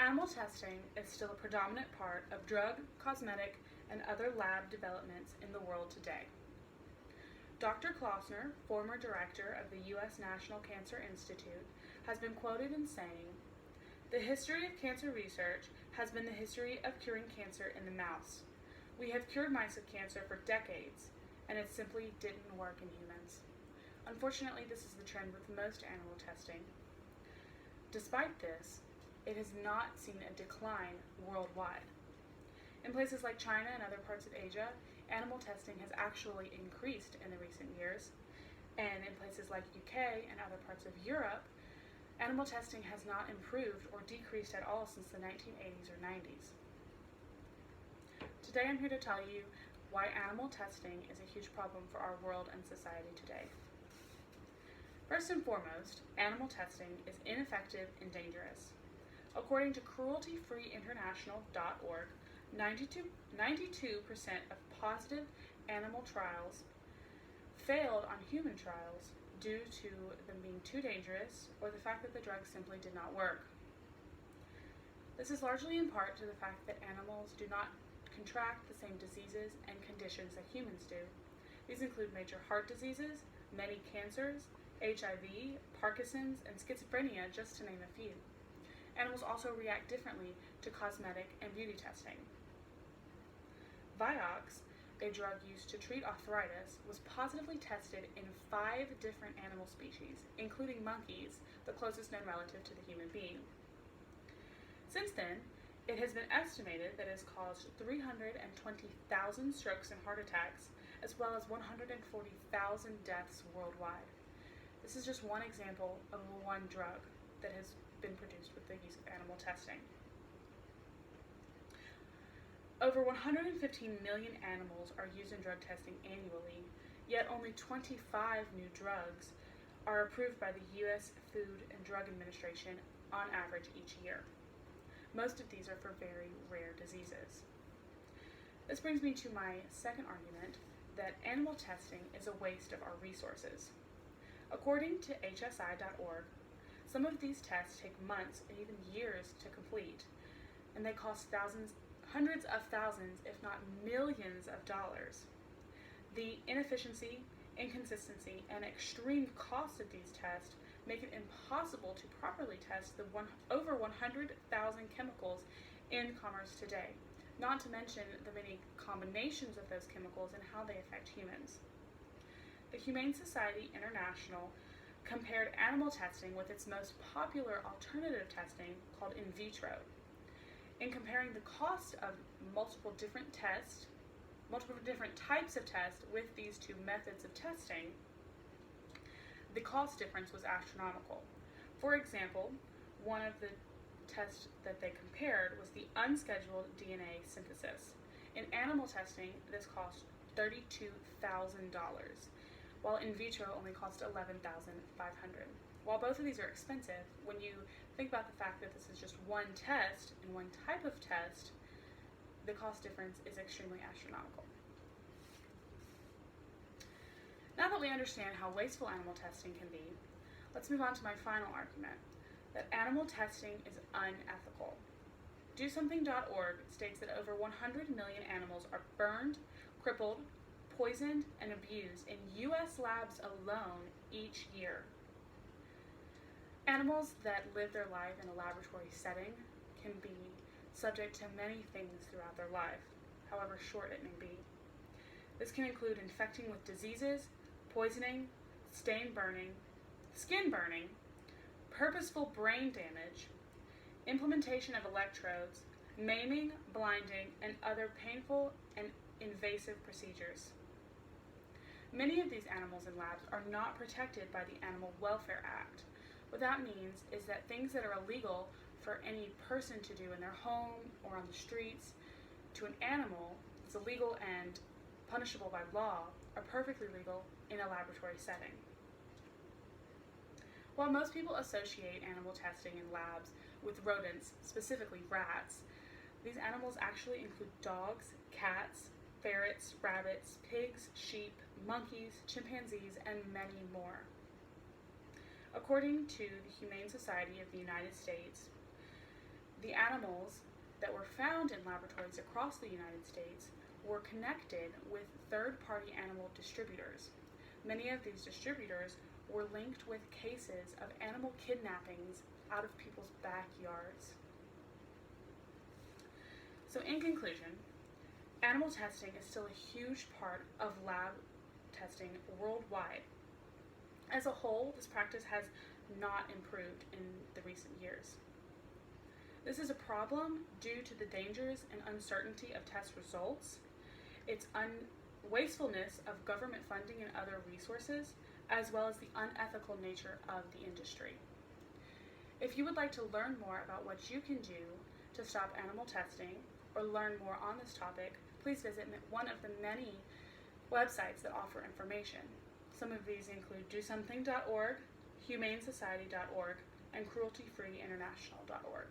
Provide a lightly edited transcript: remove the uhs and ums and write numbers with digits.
Animal testing is still a predominant part of drug, cosmetic, and other lab developments in the world today. Dr. Klausner, former director of the U.S. National Cancer Institute, has been quoted in saying, "The history of cancer research has been the history of curing cancer in the mouse. We have cured mice of cancer for decades, and it simply didn't work in humans." Unfortunately, this is the trend with most animal testing. Despite this, it has not seen a decline worldwide. In places like China and other parts of Asia, animal testing has actually increased in the recent years, and in places like UK and other parts of Europe, animal testing has not improved or decreased at all since the 1980s or 90s. Today I'm here to tell you why animal testing is a huge problem for our world and society today. First and foremost, animal testing is ineffective and dangerous. According to crueltyfreeinternational.org, 92% of positive animal trials failed on human trials due to them being too dangerous or the fact that the drug simply did not work. This is largely in part to the fact that animals do not contract the same diseases and conditions that humans do. These include major heart diseases, many cancers, HIV, Parkinson's, and schizophrenia, just to name a few. Animals also react differently to cosmetic and beauty testing. Vioxx, a drug used to treat arthritis, was positively tested in 5 different animal species, including monkeys, the closest known relative to the human being. Since then, it has been estimated that it has caused 320,000 strokes and heart attacks, as well as 140,000 deaths worldwide. This is just one example of one drug that has been produced with the use of animal testing. Over 115 million animals are used in drug testing annually, yet only 25 new drugs are approved by the U.S. Food and Drug Administration on average each year. Most of these are for very rare diseases. This brings me to my second argument, that animal testing is a waste of our resources. According to HSI.org, some of these tests take months and even years to complete, and they cost hundreds of thousands, if not millions of dollars. The inefficiency, inconsistency, and extreme cost of these tests make it impossible to properly test the over 100,000 chemicals in commerce today, not to mention the many combinations of those chemicals and how they affect humans. The Humane Society International compared animal testing with its most popular alternative testing called in vitro. In comparing the cost of multiple different types of tests with these two methods of testing, the cost difference was astronomical. For example, one of the tests that they compared was the unscheduled DNA synthesis. In animal testing, this cost $32,000, while in vitro only cost $11,500. While both of these are expensive, when you think about the fact that this is just one test and one type of test, the cost difference is extremely astronomical. Now that we understand how wasteful animal testing can be, let's move on to my final argument, that animal testing is unethical. DoSomething.org states that over 100 million animals are burned, crippled, poisoned, and abused in U.S. labs alone each year. Animals that live their life in a laboratory setting can be subject to many things throughout their life, however short it may be. This can include infecting with diseases, poisoning, skin burning, purposeful brain damage, implementation of electrodes, maiming, blinding, and other painful and invasive procedures. Many of these animals in labs are not protected by the Animal Welfare Act. What that means is that things that are illegal for any person to do in their home or on the streets to an animal that's illegal and punishable by law are perfectly legal in a laboratory setting. While most people associate animal testing in labs with rodents, specifically rats, these animals actually include dogs, cats, ferrets, rabbits, pigs, sheep, monkeys, chimpanzees, and many more. According to the Humane Society of the United States, The animals that were found in laboratories across the United States were connected with third-party animal distributors. Many of these distributors were linked with cases of animal kidnappings out of people's backyards. So in conclusion, animal testing is still a huge part of lab testing worldwide. As a whole, this practice has not improved in the recent years. This is a problem due to the dangers and uncertainty of test results, its wastefulness of government funding and other resources, as well as the unethical nature of the industry. If you would like to learn more about what you can do to stop animal testing or learn more on this topic, please visit one of the many websites that offer information. Some of these include DoSomething.org, HumaneSociety.org, and CrueltyFreeInternational.org.